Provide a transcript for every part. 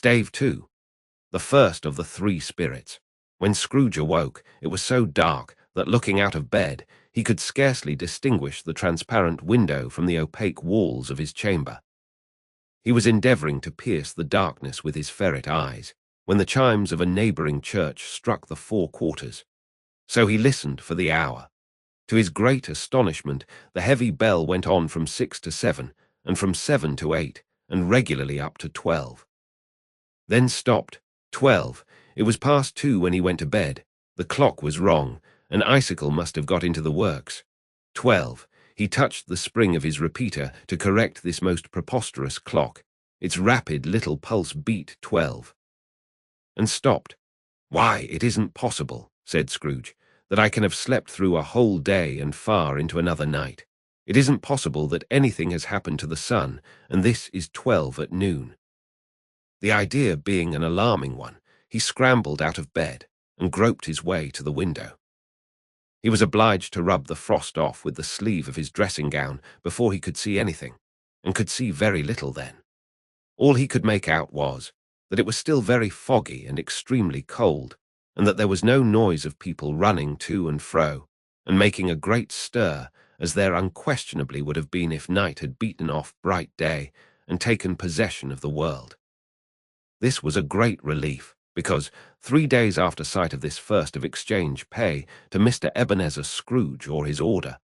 Stave too, the first of the three spirits. When Scrooge awoke, it was so dark that looking out of bed, he could scarcely distinguish the transparent window from the opaque walls of his chamber. He was endeavouring to pierce the darkness with his ferret eyes, when the chimes of a neighbouring church struck the 4 quarters. So he listened for the hour. To his great astonishment, the heavy bell went on from 6 to 7, and from 7 to 8, and regularly up to 12. Then stopped. 12. It was past 2 when he went to bed. The clock was wrong. An icicle must have got into the works. 12. He touched the spring of his repeater to correct this most preposterous clock. Its rapid little pulse beat 12. And stopped. "Why, it isn't possible," said Scrooge, "that I can have slept through a whole day and far into another night. It isn't possible that anything has happened to the sun, and this is 12 at noon." The idea being an alarming one, he scrambled out of bed and groped his way to the window. He was obliged to rub the frost off with the sleeve of his dressing gown before he could see anything, and could see very little then. All he could make out was that it was still very foggy and extremely cold, and that there was no noise of people running to and fro, and making a great stir, as there unquestionably would have been if night had beaten off bright day and taken possession of the world. This was a great relief, because 3 days after sight of this first of exchange pay to Mr. Ebenezer Scrooge or his order,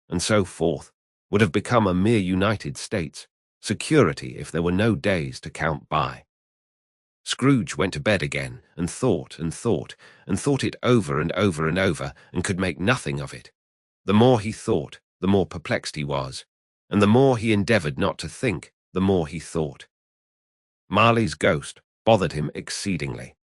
and so forth, would have become a mere United States, security if there were no days to count by. Scrooge went to bed again, and thought and thought, and thought it over and over and over, and could make nothing of it. The more he thought, the more perplexed he was, and the more he endeavoured not to think, the more he thought. Marley's ghost bothered him exceedingly.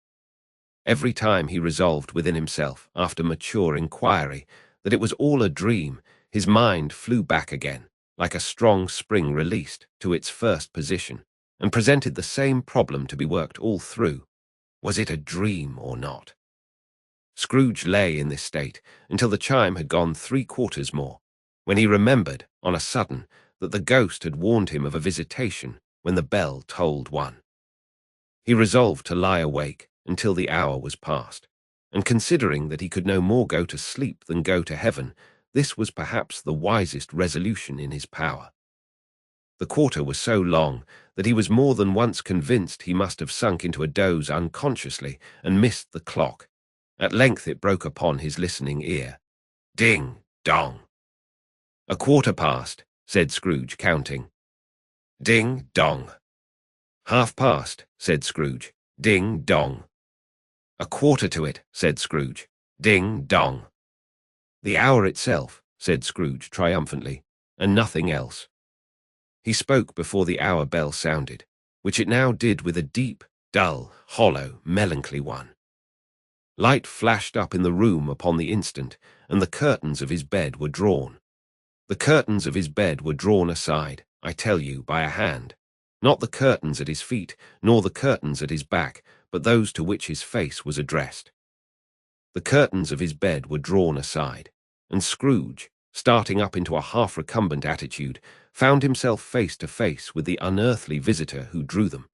Every time he resolved within himself, after mature inquiry, that it was all a dream, his mind flew back again, like a strong spring released, to its first position, and presented the same problem to be worked all through. Was it a dream or not? Scrooge lay in this state until the chime had gone 3 quarters more, when he remembered, on a sudden, that the ghost had warned him of a visitation when the bell tolled 1. He resolved to lie awake until the hour was past, and considering that he could no more go to sleep than go to heaven, this was perhaps the wisest resolution in his power. The quarter was so long that he was more than once convinced he must have sunk into a doze unconsciously and missed the clock. At length it broke upon his listening ear. Ding, dong. "A quarter past," said Scrooge, counting. Ding, dong. "Half past," said Scrooge. Ding, dong. "A quarter to it," said Scrooge. Ding, dong. "The hour itself," said Scrooge triumphantly, "and nothing else." He spoke before the hour bell sounded, which it now did with a deep, dull, hollow, melancholy one. Light flashed up in the room upon the instant, and the curtains of his bed were drawn. The curtains of his bed were drawn aside, I tell you, by a hand. Not the curtains at his feet, nor the curtains at his back, but those to which his face was addressed. The curtains of his bed were drawn aside, and Scrooge, starting up into a half-recumbent attitude, found himself face to face with the unearthly visitor who drew them,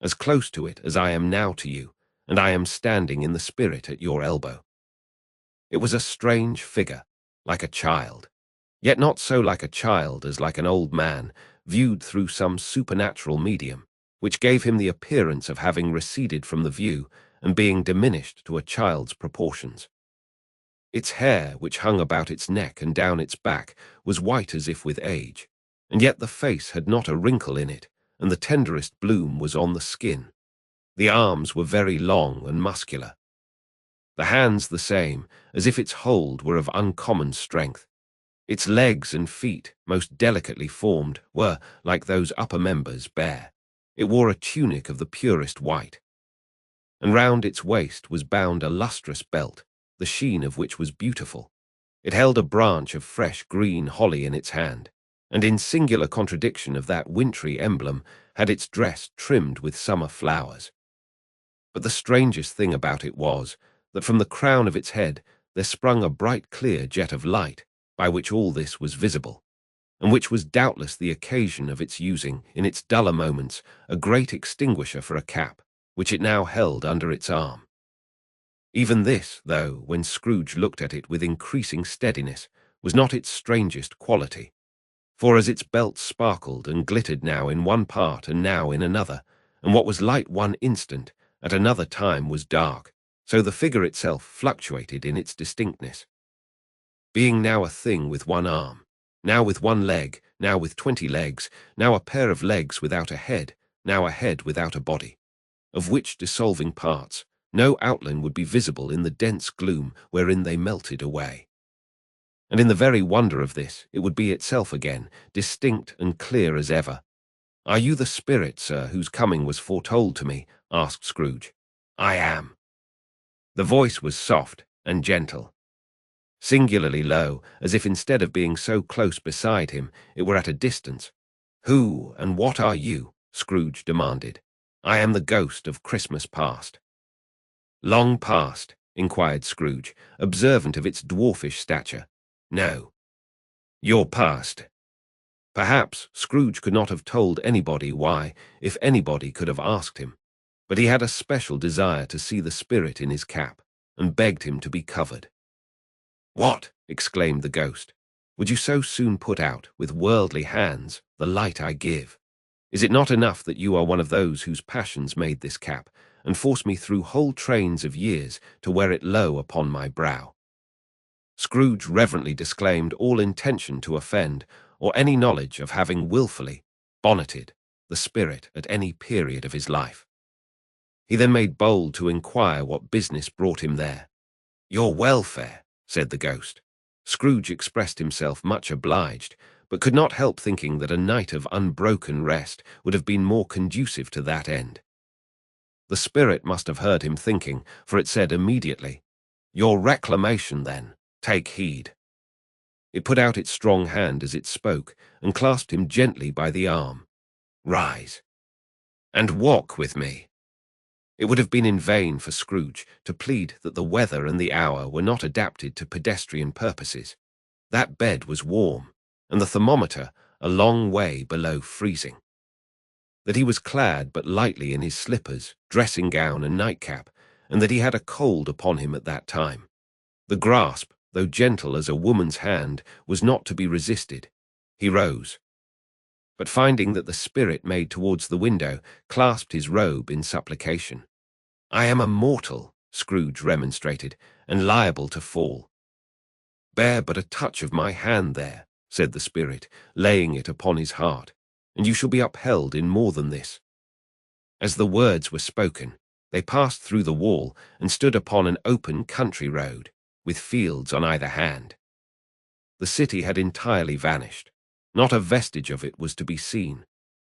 as close to it as I am now to you, and I am standing in the spirit at your elbow. It was a strange figure, like a child, yet not so like a child as like an old man, viewed through some supernatural medium, which gave him the appearance of having receded from the view and being diminished to a child's proportions. Its hair, which hung about its neck and down its back, was white as if with age, and yet the face had not a wrinkle in it, and the tenderest bloom was on the skin. The arms were very long and muscular. The hands the same, as if its hold were of uncommon strength. Its legs and feet, most delicately formed, were, like those upper members, bare. It wore a tunic of the purest white, and round its waist was bound a lustrous belt, the sheen of which was beautiful. It held a branch of fresh green holly in its hand, and in singular contradiction of that wintry emblem, had its dress trimmed with summer flowers. But the strangest thing about it was, that from the crown of its head there sprung a bright clear jet of light, by which all this was visible, and which was doubtless the occasion of its using, in its duller moments, a great extinguisher for a cap, which it now held under its arm. Even this, though, when Scrooge looked at it with increasing steadiness, was not its strangest quality, for as its belt sparkled and glittered now in one part and now in another, and what was light one instant, at another time was dark, so the figure itself fluctuated in its distinctness. Being now a thing with one arm, now with one leg, now with 20 legs, now a pair of legs without a head, now a head without a body, of which dissolving parts no outline would be visible in the dense gloom wherein they melted away. And in the very wonder of this, it would be itself again, distinct and clear as ever. "Are you the spirit, sir, whose coming was foretold to me?" asked Scrooge. "I am." The voice was soft and gentle, singularly low, as if instead of being so close beside him, it were at a distance. "Who and what are you?" Scrooge demanded. "I am the ghost of Christmas past." "Long past?" inquired Scrooge, observant of its dwarfish stature. "No." "Your past." Perhaps Scrooge could not have told anybody why, if anybody could have asked him, but he had a special desire to see the spirit in his cap, and begged him to be covered. "What!" exclaimed the ghost. "Would you so soon put out, with worldly hands, the light I give? Is it not enough that you are one of those whose passions made this cap, and force me through whole trains of years to wear it low upon my brow?" Scrooge reverently disclaimed all intention to offend, or any knowledge of having wilfully bonneted the spirit at any period of his life. He then made bold to inquire what business brought him there. "Your welfare," said the ghost. Scrooge expressed himself much obliged, but could not help thinking that a night of unbroken rest would have been more conducive to that end. The spirit must have heard him thinking, for it said immediately, "Your reclamation, then. Take heed." It put out its strong hand as it spoke, and clasped him gently by the arm. "Rise, and walk with me." It would have been in vain for Scrooge to plead that the weather and the hour were not adapted to pedestrian purposes. That bed was warm, and the thermometer a long way below freezing. That he was clad but lightly in his slippers, dressing gown, and nightcap, and that he had a cold upon him at that time. The grasp, though gentle as a woman's hand, was not to be resisted. He rose, but finding that the spirit made towards the window, clasped his robe in supplication. "I am a mortal," Scrooge remonstrated, "and liable to fall." "Bear but a touch of my hand there," said the spirit, laying it upon his heart, "and you shall be upheld in more than this." As the words were spoken, they passed through the wall and stood upon an open country road, with fields on either hand. The city had entirely vanished. Not a vestige of it was to be seen.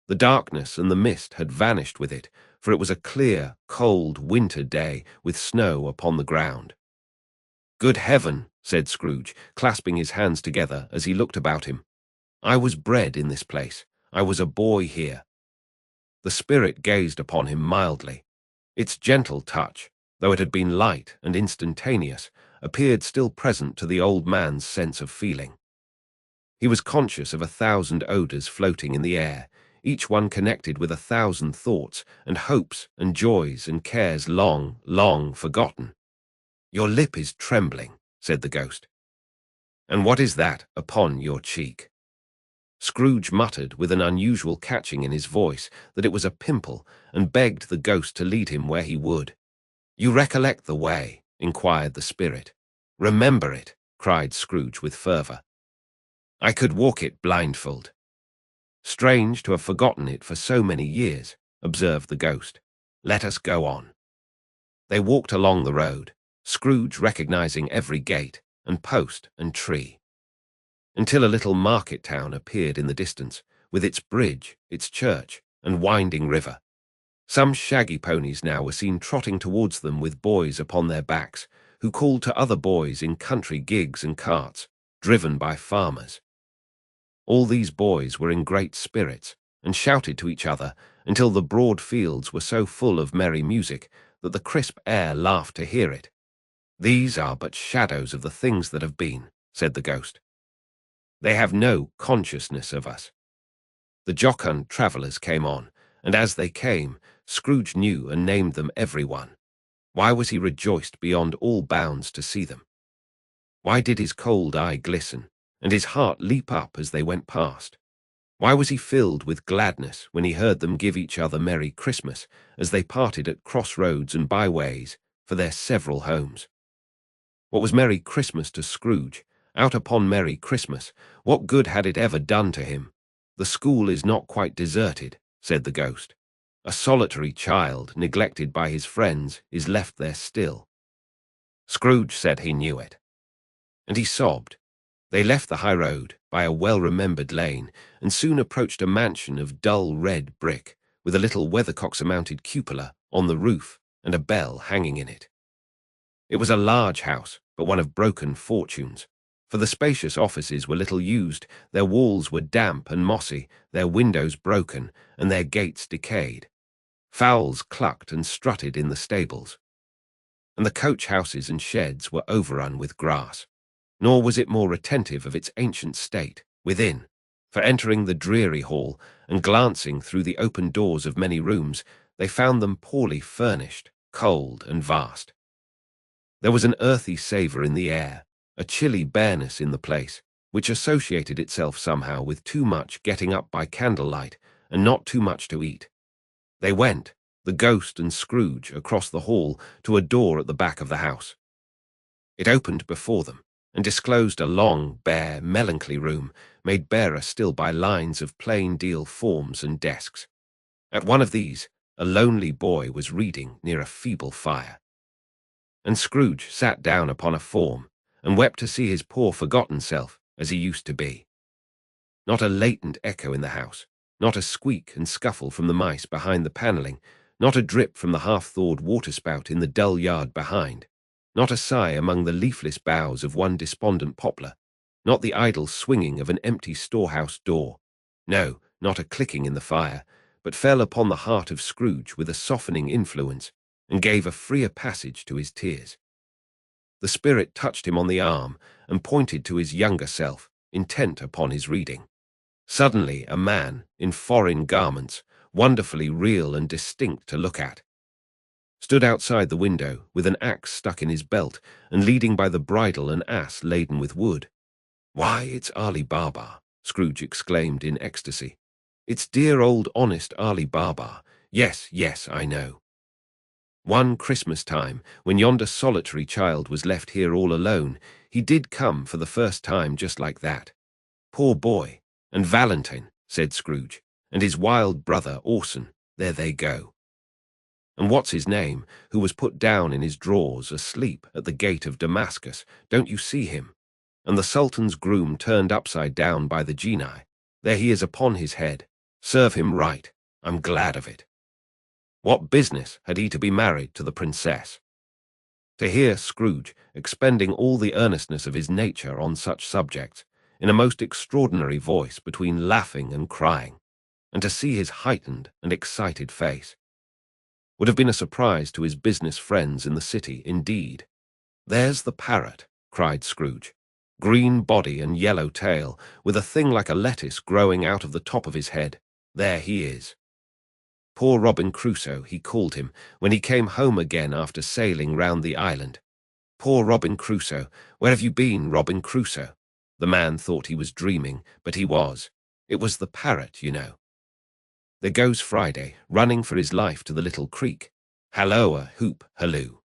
The darkness and the mist had vanished with it, for it was a clear, cold winter day with snow upon the ground. "Good heaven," said Scrooge, clasping his hands together as he looked about him. "I was bred in this place. I was a boy here." The spirit gazed upon him mildly. Its gentle touch, though it had been light and instantaneous, appeared still present to the old man's sense of feeling. He was conscious of 1,000 odors floating in the air, each one connected with 1,000 thoughts and hopes and joys and cares long, long forgotten. "Your lip is trembling," said the ghost. "And what is that upon your cheek?" Scrooge muttered with an unusual catching in his voice that it was a pimple, and begged the ghost to lead him where he would. "You recollect the way?" inquired the spirit. "Remember it," cried Scrooge with fervor. "I could walk it blindfold." "Strange to have forgotten it for so many years," observed the ghost. "Let us go on." They walked along the road, Scrooge recognizing every gate, and post, and tree, until a little market town appeared in the distance, with its bridge, its church, and winding river. Some shaggy ponies now were seen trotting towards them with boys upon their backs, who called to other boys in country gigs and carts, driven by farmers. All these boys were in great spirits, and shouted to each other until the broad fields were so full of merry music that the crisp air laughed to hear it. "These are but shadows of the things that have been," said the ghost. "They have no consciousness of us." The jocund travellers came on, and as they came, Scrooge knew and named them every one. Why was he rejoiced beyond all bounds to see them? Why did his cold eye glisten, and his heart leap up as they went past? Why was he filled with gladness when he heard them give each other Merry Christmas as they parted at crossroads and byways for their several homes? What was Merry Christmas to Scrooge? Out upon Merry Christmas, what good had it ever done to him? The school is not quite deserted, said the ghost. A solitary child, neglected by his friends, is left there still. Scrooge said he knew it. And he sobbed. They left the high road by a well-remembered lane and soon approached a mansion of dull red brick with a little weathercock-mounted cupola on the roof and a bell hanging in it. It was a large house, but one of broken fortunes, for the spacious offices were little used, their walls were damp and mossy, their windows broken, and their gates decayed. Fowls clucked and strutted in the stables, and the coach-houses and sheds were overrun with grass. Nor was it more retentive of its ancient state within, for entering the dreary hall and glancing through the open doors of many rooms, they found them poorly furnished, cold and vast. There was an earthy savour in the air, a chilly bareness in the place, which associated itself somehow with too much getting up by candlelight and not too much to eat. They went, the ghost and Scrooge, across the hall to a door at the back of the house. It opened before them, and disclosed a long, bare, melancholy room, made barer still by lines of plain deal forms and desks. At one of these, a lonely boy was reading near a feeble fire. And Scrooge sat down upon a form, and wept to see his poor forgotten self as he used to be. Not a latent echo in the house, not a squeak and scuffle from the mice behind the panelling, not a drip from the half-thawed waterspout in the dull yard behind. Not a sigh among the leafless boughs of one despondent poplar, not the idle swinging of an empty storehouse door. No, not a clicking in the fire, but fell upon the heart of Scrooge with a softening influence, and gave a freer passage to his tears. The spirit touched him on the arm, and pointed to his younger self, intent upon his reading. Suddenly a man, in foreign garments, wonderfully real and distinct to look at, stood outside the window with an axe stuck in his belt and leading by the bridle an ass laden with wood. "Why, it's Ali Baba," Scrooge exclaimed in ecstasy. "It's dear old honest Ali Baba. Yes, yes, I know. One Christmas time, when yonder solitary child was left here all alone, he did come for the first time just like that. Poor boy. And Valentine," said Scrooge, "and his wild brother Orson, there they go. And what's his name, who was put down in his drawers asleep at the gate of Damascus, don't you see him? And the Sultan's groom turned upside down by the genii, there he is upon his head. Serve him right, I'm glad of it. What business had he to be married to the princess?" To hear Scrooge expending all the earnestness of his nature on such subjects, in a most extraordinary voice between laughing and crying, and to see his heightened and excited face, would have been a surprise to his business friends in the city indeed. "There's the parrot," cried Scrooge. "Green body and yellow tail, with a thing like a lettuce growing out of the top of his head. There he is. Poor Robin Crusoe, he called him, when he came home again after sailing round the island. Poor Robin Crusoe, where have you been, Robin Crusoe?" The man thought he was dreaming, but he was. It was the parrot, you know. There goes Friday, running for his life to the little creek. Halloa, hoop, halloo.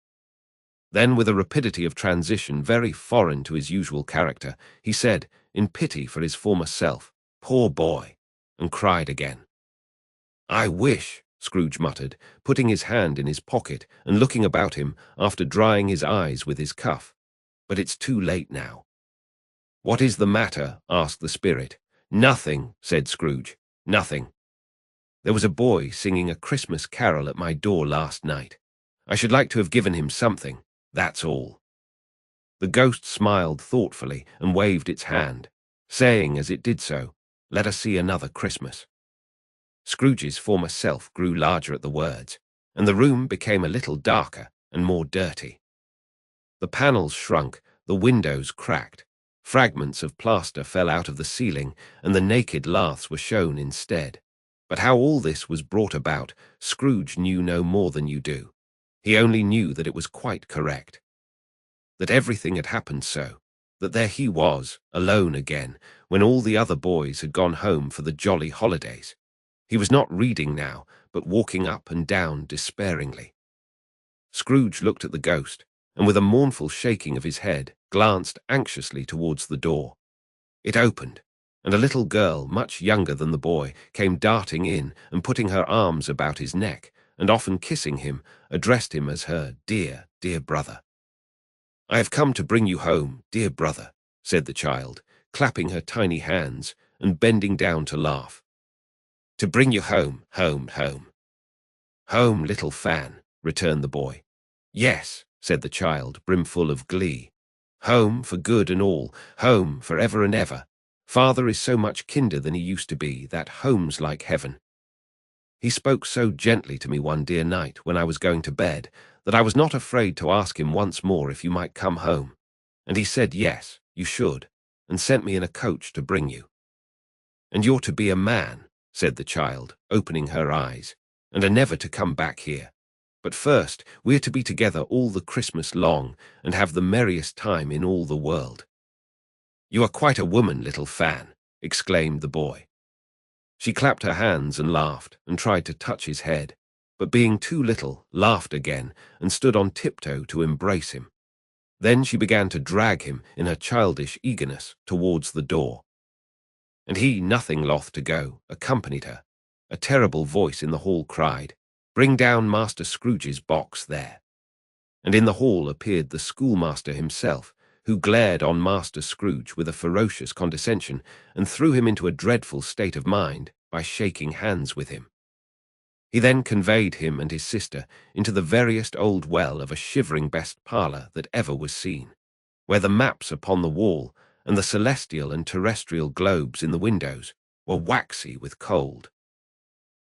Then, with a rapidity of transition very foreign to his usual character, he said, in pity for his former self, "Poor boy," and cried again. "I wish," Scrooge muttered, putting his hand in his pocket and looking about him after drying his eyes with his cuff, "but it's too late now." "What is the matter?" asked the spirit. "Nothing," said Scrooge, "nothing. There was a boy singing a Christmas carol at my door last night. I should like to have given him something, that's all." The ghost smiled thoughtfully and waved its hand, saying as it did so, "Let us see another Christmas." Scrooge's former self grew larger at the words, and the room became a little darker and more dirty. The panels shrunk, the windows cracked, fragments of plaster fell out of the ceiling, and the naked laths were shown instead. But how all this was brought about, Scrooge knew no more than you do. He only knew that it was quite correct, that everything had happened so, that there he was, alone again, when all the other boys had gone home for the jolly holidays. He was not reading now, but walking up and down despairingly. Scrooge looked at the ghost, and with a mournful shaking of his head, glanced anxiously towards the door. It opened, and a little girl, much younger than the boy, came darting in, and putting her arms about his neck, and often kissing him, addressed him as her dear, dear brother. "I have come to bring you home, dear brother," said the child, clapping her tiny hands, and bending down to laugh. "To bring you home, home, home." "Home, little Fan," returned the boy. "Yes," said the child, brimful of glee. "Home for good and all, home for ever and ever. Father is so much kinder than he used to be, that home's like heaven. He spoke so gently to me one dear night when I was going to bed that I was not afraid to ask him once more if you might come home. And he said yes, you should, and sent me in a coach to bring you. And you're to be a man," said the child, opening her eyes, "and are never to come back here. But first, we're to be together all the Christmas long, and have the merriest time in all the world." "You are quite a woman, little Fan," exclaimed the boy. She clapped her hands and laughed, and tried to touch his head, but being too little, laughed again, and stood on tiptoe to embrace him. Then she began to drag him, in her childish eagerness, towards the door. And he, nothing loth to go, accompanied her. A terrible voice in the hall cried, "Bring down Master Scrooge's box there." And in the hall appeared the schoolmaster himself, who glared on Master Scrooge with a ferocious condescension, and threw him into a dreadful state of mind by shaking hands with him. He then conveyed him and his sister into the veriest old well of a shivering best parlour that ever was seen, where the maps upon the wall, and the celestial and terrestrial globes in the windows, were waxy with cold.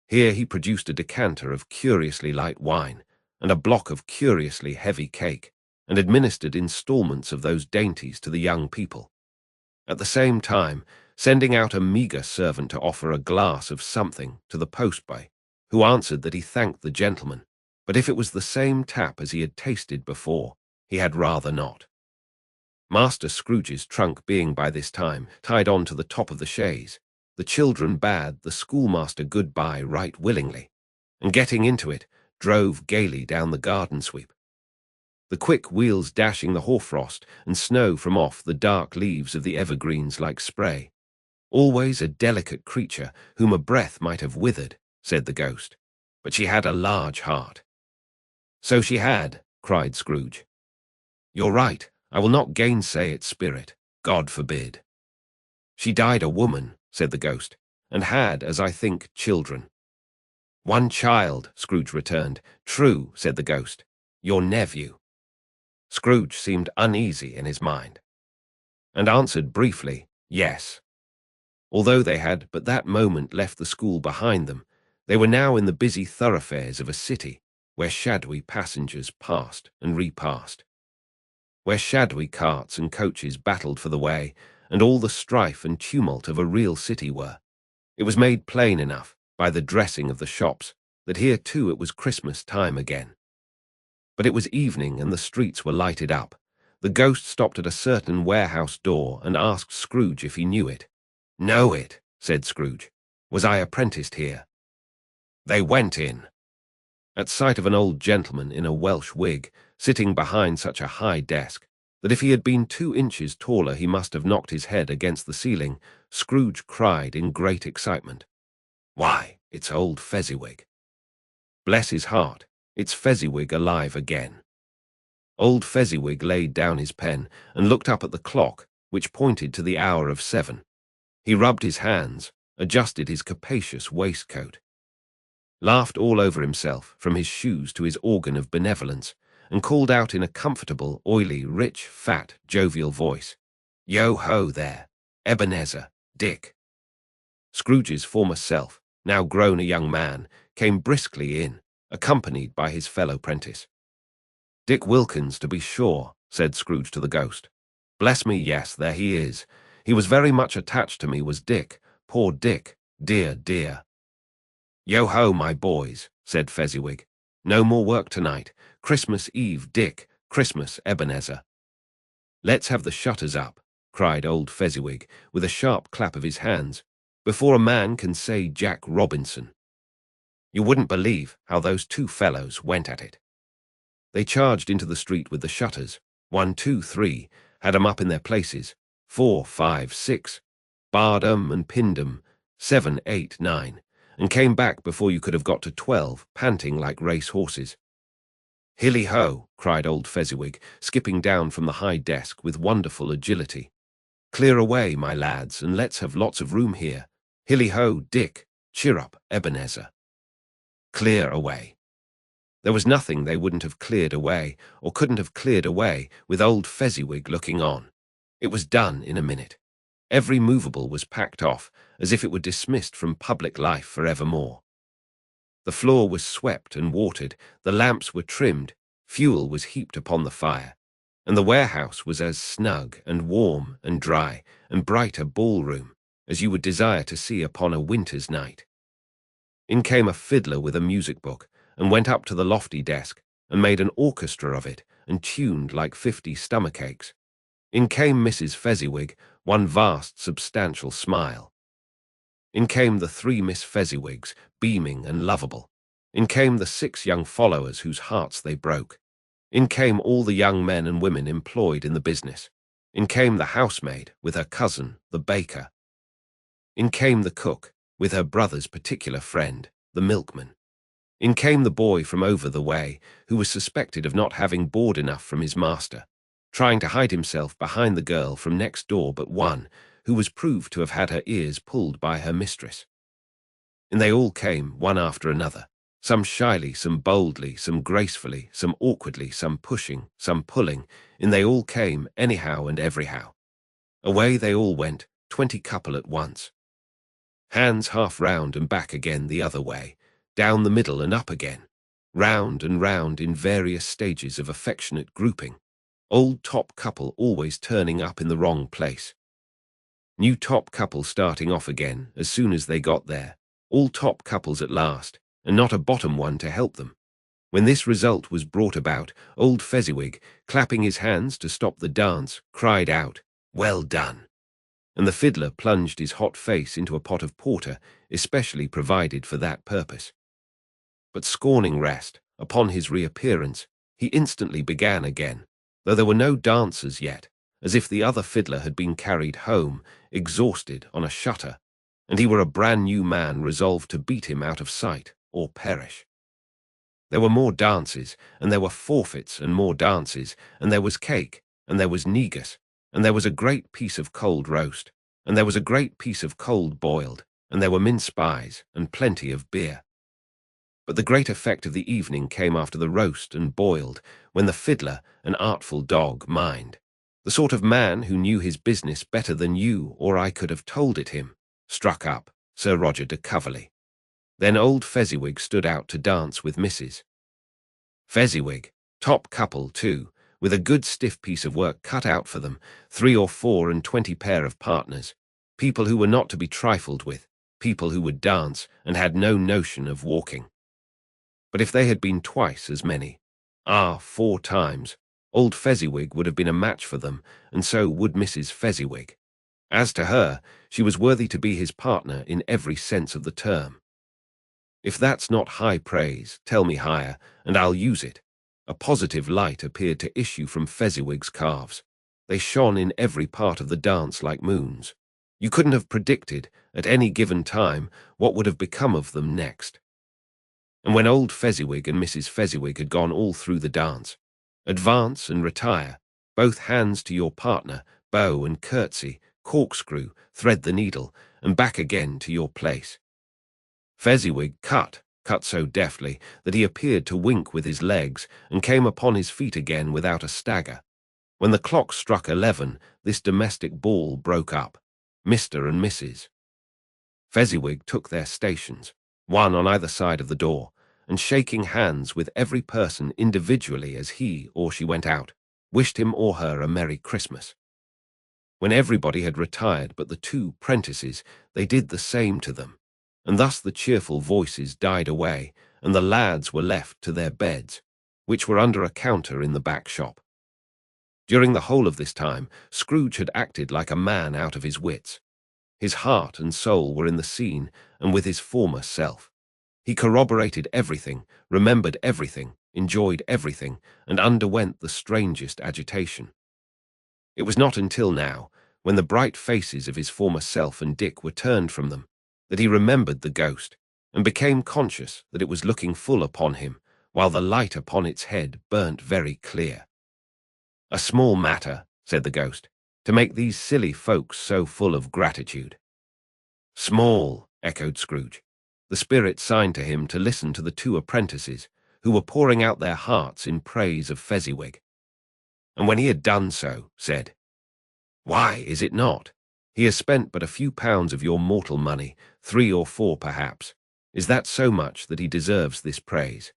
Here he produced a decanter of curiously light wine, and a block of curiously heavy cake, and administered instalments of those dainties to the young people, at the same time sending out a meagre servant to offer a glass of something to the postboy, who answered that he thanked the gentleman, but if it was the same tap as he had tasted before, he had rather not. Master Scrooge's trunk being by this time tied on to the top of the chaise, the children bade the schoolmaster good-bye right willingly, and getting into it, drove gaily down the garden sweep, the quick wheels dashing the hoarfrost and snow from off the dark leaves of the evergreens like spray. "Always a delicate creature whom a breath might have withered," said the ghost, "but she had a large heart." "So she had," cried Scrooge. "You're right, I will not gainsay its spirit, God forbid." "She died a woman," said the ghost, "and had, as I think, children." "One child," Scrooge returned. "True," said the ghost, "your nephew." Scrooge seemed uneasy in his mind, and answered briefly, "Yes." Although they had but that moment left the school behind them, they were now in the busy thoroughfares of a city, where shadowy passengers passed and repassed, where shadowy carts and coaches battled for the way, and all the strife and tumult of a real city were. It was made plain enough, by the dressing of the shops, that here too it was Christmas time again. But it was evening, and the streets were lighted up. The ghost stopped at a certain warehouse door, and asked Scrooge if he knew it. "Know it," said Scrooge. "Was I apprenticed here?" They went in. At sight of an old gentleman in a Welsh wig, sitting behind such a high desk, that if he had been 2 inches taller he must have knocked his head against the ceiling, Scrooge cried in great excitement, "Why, it's old Fezziwig! Bless his heart, it's Fezziwig alive again." Old Fezziwig laid down his pen and looked up at the clock, which pointed to the hour of 7. He rubbed his hands, adjusted his capacious waistcoat, laughed all over himself, from his shoes to his organ of benevolence, and called out in a comfortable, oily, rich, fat, jovial voice, "Yo-ho there, Ebenezer, Dick." Scrooge's former self, now grown a young man, came briskly in, accompanied by his fellow prentice. "Dick Wilkins, to be sure," said Scrooge to the ghost. "Bless me, yes, there he is. He was very much attached to me, was Dick. Poor Dick, dear, dear." "Yo-ho, my boys," said Fezziwig. "No more work tonight. Christmas Eve, Dick. Christmas, Ebenezer." "Let's have the shutters up," cried old Fezziwig, with a sharp clap of his hands, "before a man can say Jack Robinson." You wouldn't believe how those two fellows went at it. They charged into the street with the shutters. 1, 2, 3, had 'em up in their places. 4, 5, 6, barred 'em and pinned 'em. 7, 8, 9, and came back before you could have got to 12, panting like race horses. "Hilly-ho!" cried old Fezziwig, skipping down from the high desk with wonderful agility. "Clear away, my lads, and let's have lots of room here. Hilly-ho, Dick! Cheer up, Ebenezer!" Clear away. There was nothing they wouldn't have cleared away, or couldn't have cleared away, with old Fezziwig looking on. It was done in a minute. Every movable was packed off, as if it were dismissed from public life for evermore. The floor was swept and watered, the lamps were trimmed, fuel was heaped upon the fire, and the warehouse was as snug and warm and dry and bright a ballroom as you would desire to see upon a winter's night. In came a fiddler with a music book, and went up to the lofty desk, and made an orchestra of it, and tuned like 50 stomachaches. In came Mrs. Fezziwig, one vast substantial smile. In came the 3 Miss Fezziwigs, beaming and lovable. In came the 6 young followers whose hearts they broke. In came all the young men and women employed in the business. In came the housemaid, with her cousin, the baker. In came the cook, with her brother's particular friend, the milkman. In came the boy from over the way, who was suspected of not having board enough from his master, trying to hide himself behind the girl from next door but one, who was proved to have had her ears pulled by her mistress. And they all came, one after another, some shyly, some boldly, some gracefully, some awkwardly, some pushing, some pulling, and they all came anyhow and everyhow. Away they all went, 20 couple at once. Hands half round and back again the other way, down the middle and up again, round and round in various stages of affectionate grouping, old top couple always turning up in the wrong place. New top couple starting off again as soon as they got there, all top couples at last, and not a bottom one to help them. When this result was brought about, old Fezziwig, clapping his hands to stop the dance, cried out, "Well done!" And the fiddler plunged his hot face into a pot of porter, especially provided for that purpose. But scorning rest, upon his reappearance, he instantly began again, though there were no dancers yet, as if the other fiddler had been carried home, exhausted, on a shutter, and he were a brand-new man resolved to beat him out of sight or perish. There were more dances, and there were forfeits and more dances, and there was cake, and there was negus, and there was a great piece of cold roast, and there was a great piece of cold boiled, and there were mince pies, and plenty of beer. But the great effect of the evening came after the roast and boiled, when the fiddler, an artful dog, mind, the sort of man who knew his business better than you or I could have told it him, struck up Sir Roger de Coverley. Then old Fezziwig stood out to dance with Mrs. Fezziwig, top couple too, with a good stiff piece of work cut out for them, 3 or 4 and 20 pair of partners, people who were not to be trifled with, people who would dance and had no notion of walking. But if they had been twice as many, 4 times, old Fezziwig would have been a match for them, and so would Mrs. Fezziwig. As to her, she was worthy to be his partner in every sense of the term. If that's not high praise, tell me higher, and I'll use it. A positive light appeared to issue from Fezziwig's calves. They shone in every part of the dance like moons. You couldn't have predicted, at any given time, what would have become of them next. And when old Fezziwig and Mrs. Fezziwig had gone all through the dance, advance and retire, both hands to your partner, bow and curtsy, corkscrew, thread the needle, and back again to your place. Fezziwig cut so deftly that he appeared to wink with his legs and came upon his feet again without a stagger. When the clock struck 11, this domestic ball broke up. Mr. and Mrs. Fezziwig took their stations, one on either side of the door, and shaking hands with every person individually as he or she went out, wished him or her a Merry Christmas. When everybody had retired but the 2 prentices, they did the same to them, and thus the cheerful voices died away, and the lads were left to their beds, which were under a counter in the back shop. During the whole of this time, Scrooge had acted like a man out of his wits. His heart and soul were in the scene and with his former self. He corroborated everything, remembered everything, enjoyed everything, and underwent the strangest agitation. It was not until now, when the bright faces of his former self and Dick were turned from them, that he remembered the ghost, and became conscious that it was looking full upon him, while the light upon its head burnt very clear. "A small matter," said the ghost, "to make these silly folks so full of gratitude." "Small," echoed Scrooge. The spirit signed to him to listen to the two apprentices, who were pouring out their hearts in praise of Fezziwig. And when he had done so, said, "Why is it not? He has spent but a few pounds of your mortal money, 3 or 4 perhaps. Is that so much that he deserves this praise?"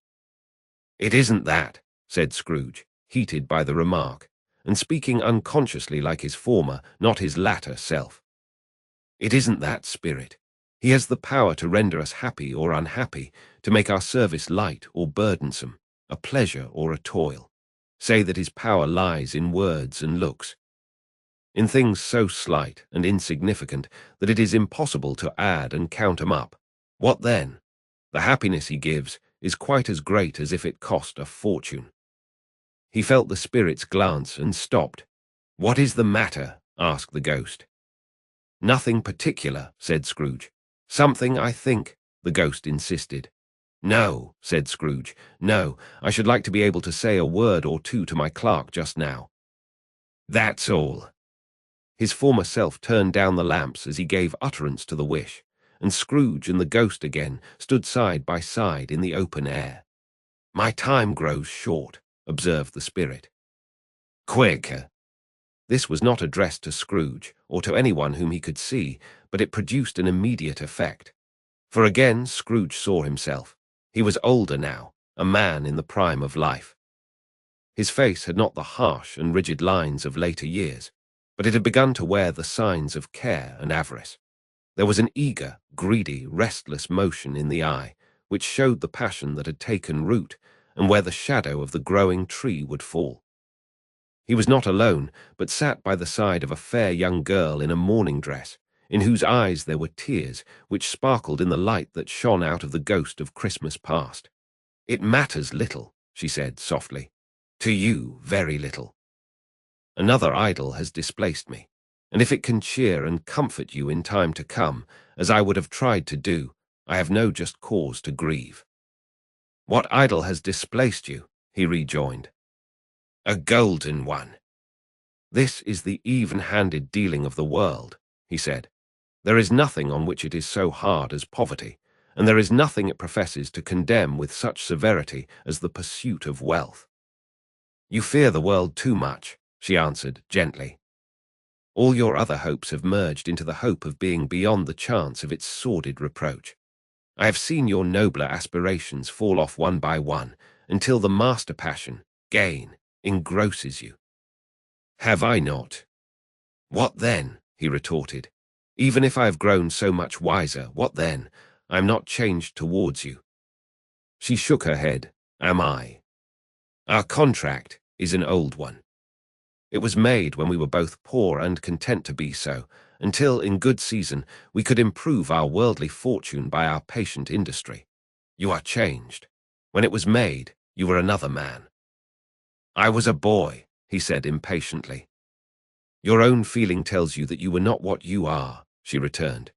"It isn't that," said Scrooge, heated by the remark, and speaking unconsciously like his former, not his latter self. "It isn't that, spirit. He has the power to render us happy or unhappy, to make our service light or burdensome, a pleasure or a toil. Say that his power lies in words and looks, in things so slight and insignificant that it is impossible to add and count 'em up. What then? The happiness he gives is quite as great as if it cost a fortune." He felt the spirit's glance and stopped. "What is the matter?" asked the ghost. "Nothing particular," said Scrooge. "Something, I think," the ghost insisted. "No," said Scrooge. "No, I should like to be able to say a word or two to my clerk just now. That's all." His former self turned down the lamps as he gave utterance to the wish, and Scrooge and the ghost again stood side by side in the open air. "My time grows short," observed the spirit. "Quick!" This was not addressed to Scrooge, or to anyone whom he could see, but it produced an immediate effect. For again Scrooge saw himself. He was older now, a man in the prime of life. His face had not the harsh and rigid lines of later years, but it had begun to wear the signs of care and avarice. There was an eager, greedy, restless motion in the eye, which showed the passion that had taken root, and where the shadow of the growing tree would fall. He was not alone, but sat by the side of a fair young girl in a mourning dress, in whose eyes there were tears, which sparkled in the light that shone out of the ghost of Christmas past. "It matters little," she said softly. "To you, very little. Another idol has displaced me, and if it can cheer and comfort you in time to come, as I would have tried to do, I have no just cause to grieve." "What idol has displaced you?" he rejoined. "A golden one." "This is the even-handed dealing of the world," he said. "There is nothing on which it is so hard as poverty, and there is nothing it professes to condemn with such severity as the pursuit of wealth." "You fear the world too much," she answered gently. "All your other hopes have merged into the hope of being beyond the chance of its sordid reproach. I have seen your nobler aspirations fall off one by one, until the master passion, gain, engrosses you." "Have I not?" "What then?" he retorted. "Even if I have grown so much wiser, what then? I am not changed towards you." She shook her head. "Am I? Our contract is an old one. It was made when we were both poor and content to be so, until, in good season, we could improve our worldly fortune by our patient industry. You are changed. When it was made, you were another man." "I was a boy," he said impatiently. "Your own feeling tells you that you were not what you are," she returned.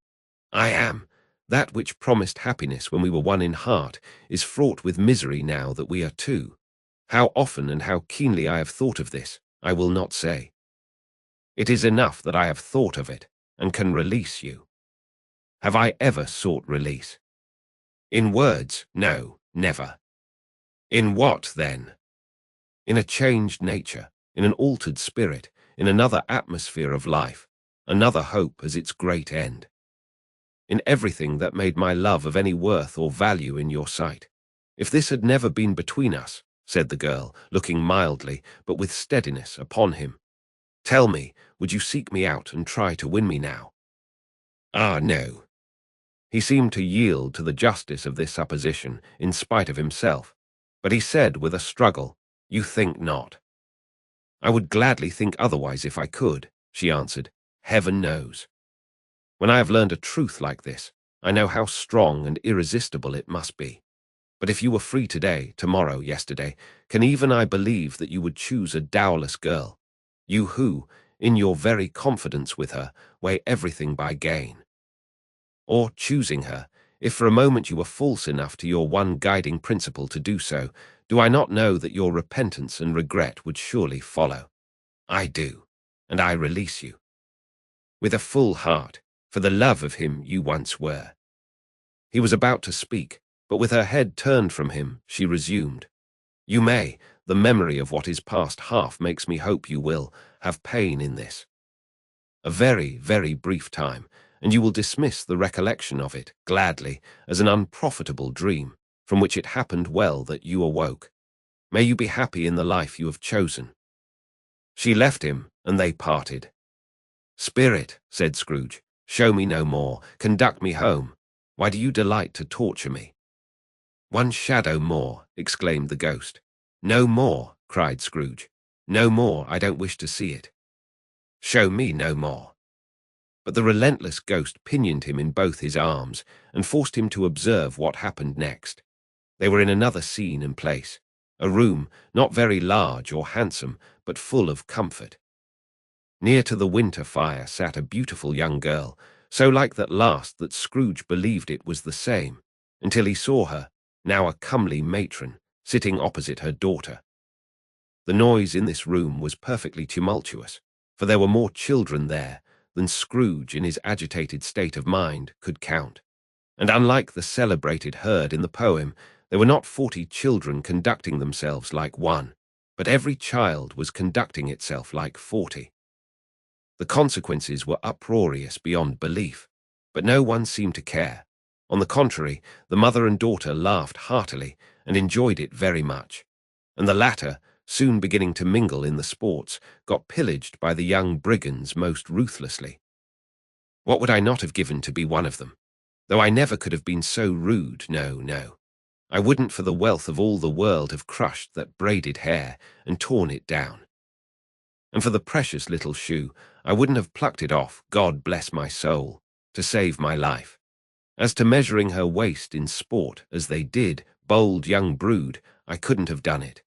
"I am. That which promised happiness when we were one in heart is fraught with misery now that we are two. How often and how keenly I have thought of this, I will not say. It is enough that I have thought of it and can release you. Have I ever sought release? In words, no, never. In what, then? In a changed nature, in an altered spirit, in another atmosphere of life, another hope as its great end. In everything that made my love of any worth or value in your sight. If this had never been between us," said the girl, looking mildly, but with steadiness, upon him, "tell me, would you seek me out and try to win me now?" "Ah, no." He seemed to yield to the justice of this supposition in spite of himself, but he said with a struggle, "You think not." "I would gladly think otherwise if I could," she answered. "Heaven knows. When I have learned a truth like this, I know how strong and irresistible it must be. But if you were free today, tomorrow, yesterday, can even I believe that you would choose a dowerless girl, you who, in your very confidence with her, weigh everything by gain? Or, choosing her, if for a moment you were false enough to your one guiding principle to do so, do I not know that your repentance and regret would surely follow? I do, and I release you. With a full heart, for the love of him you once were." He was about to speak, but with her head turned from him, she resumed, "You may, the memory of what is past half makes me hope you will, have pain in this. A very, very brief time, and you will dismiss the recollection of it, gladly, as an unprofitable dream, from which it happened well that you awoke. May you be happy in the life you have chosen." She left him, and they parted. "Spirit," said Scrooge, "show me no more, conduct me home. Why do you delight to torture me?" "One shadow more," exclaimed the ghost. "No more," cried Scrooge. "No more, I don't wish to see it." "Show me no more." But the relentless ghost pinioned him in both his arms, and forced him to observe what happened next. They were in another scene and place, a room not very large or handsome, but full of comfort. Near to the winter fire sat a beautiful young girl, so like that last that Scrooge believed it was the same, until he saw her, now a comely matron, sitting opposite her daughter. The noise in this room was perfectly tumultuous, for there were more children there than Scrooge, in his agitated state of mind, could count. And unlike the celebrated herd in the poem, there were not 40 children conducting themselves like one, but every child was conducting itself like 40. The consequences were uproarious beyond belief, but no one seemed to care. On the contrary, the mother and daughter laughed heartily and enjoyed it very much, and the latter, soon beginning to mingle in the sports, got pillaged by the young brigands most ruthlessly. What would I not have given to be one of them? Though I never could have been so rude, no, no. I wouldn't for the wealth of all the world have crushed that braided hair and torn it down. And for the precious little shoe, I wouldn't have plucked it off, God bless my soul, to save my life. As to measuring her waist in sport, as they did, bold young brood, I couldn't have done it.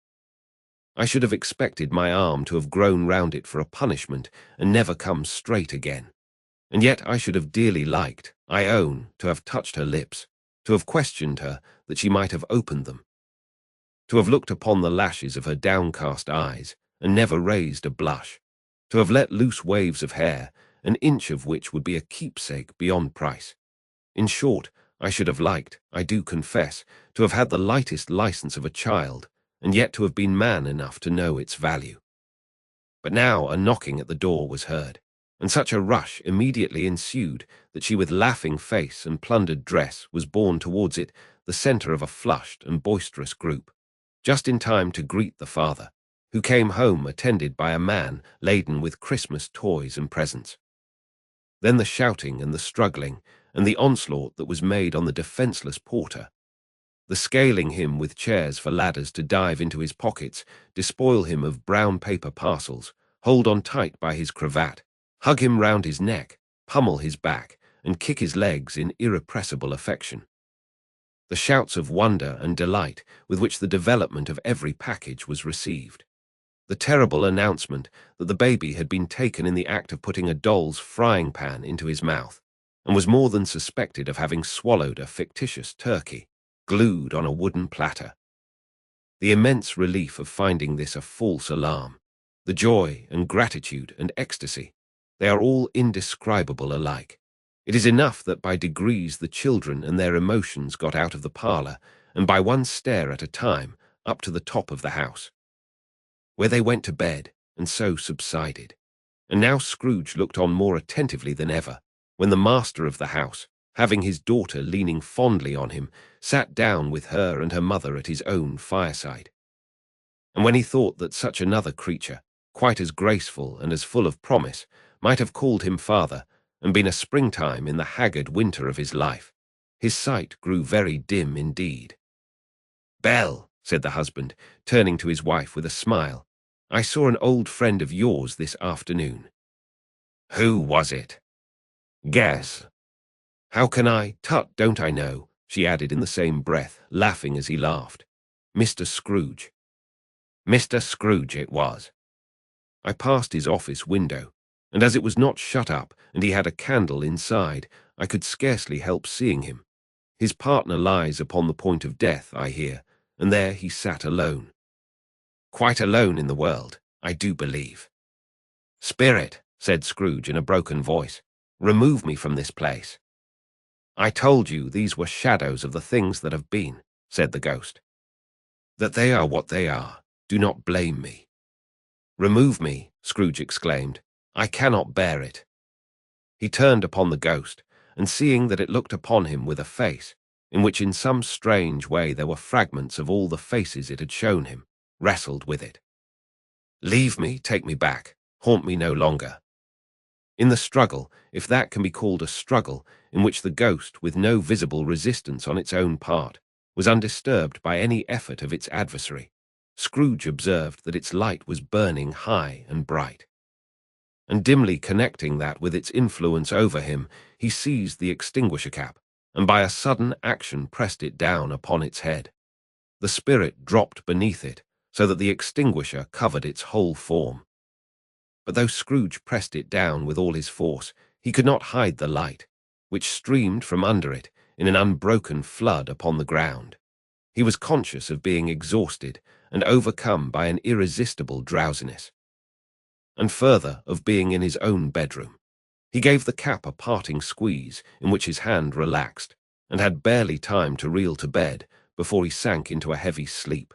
I should have expected my arm to have grown round it for a punishment and never come straight again. And yet I should have dearly liked, I own, to have touched her lips, to have questioned her that she might have opened them, to have looked upon the lashes of her downcast eyes and never raised a blush, to have let loose waves of hair, an inch of which would be a keepsake beyond price. In short, I should have liked, I do confess, to have had the lightest license of a child, and yet to have been man enough to know its value. But now a knocking at the door was heard, and such a rush immediately ensued that she, with laughing face and plundered dress, was borne towards it, the centre of a flushed and boisterous group, just in time to greet the father, who came home attended by a man laden with Christmas toys and presents. Then the shouting and the struggling, and the onslaught that was made on the defenceless porter, the scaling him with chairs for ladders to dive into his pockets, despoil him of brown paper parcels, hold on tight by his cravat, hug him round his neck, pummel his back, and kick his legs in irrepressible affection. The shouts of wonder and delight with which the development of every package was received. The terrible announcement that the baby had been taken in the act of putting a doll's frying pan into his mouth, and was more than suspected of having swallowed a fictitious turkey, glued on a wooden platter. The immense relief of finding this a false alarm, the joy and gratitude and ecstasy, they are all indescribable alike. It is enough that by degrees the children and their emotions got out of the parlour, and by one stair at a time, up to the top of the house, where they went to bed, and so subsided. And now Scrooge looked on more attentively than ever, when the master of the house, having his daughter leaning fondly on him, sat down with her and her mother at his own fireside. And when he thought that such another creature, quite as graceful and as full of promise, might have called him father, and been a springtime in the haggard winter of his life, His sight grew very dim indeed. "Belle," said the husband, turning to his wife with a smile, "I saw an old friend of yours this afternoon." "Who was it?" "Guess." "How can I? Tut, don't I know?" she added in the same breath, laughing as he laughed. "Mr. Scrooge." Mr. Scrooge it was. I passed his office window, and as it was not shut up and he had a candle inside, I could scarcely help seeing him. His partner lies upon the point of death, I hear, and there he sat alone. Quite alone in the world, I do believe. "Spirit," said Scrooge in a broken voice, "remove me from this place." "I told you these were shadows of the things that have been," said the ghost. "That they are what they are. Do not blame me." "Remove me," Scrooge exclaimed. "I cannot bear it." He turned upon the ghost, and seeing that it looked upon him with a face, in which in some strange way there were fragments of all the faces it had shown him, wrestled with it. "Leave me, take me back, haunt me no longer." In the struggle, if that can be called a struggle, in which the ghost, with no visible resistance on its own part, was undisturbed by any effort of its adversary, Scrooge observed that its light was burning high and bright. And dimly connecting that with its influence over him, he seized the extinguisher cap, and by a sudden action pressed it down upon its head. The spirit dropped beneath it, so that the extinguisher covered its whole form. But though Scrooge pressed it down with all his force, he could not hide the light, which streamed from under it in an unbroken flood upon the ground. He was conscious of being exhausted and overcome by an irresistible drowsiness, and further of being in his own bedroom. He gave the cap a parting squeeze, in which his hand relaxed, and had barely time to reel to bed before he sank into a heavy sleep.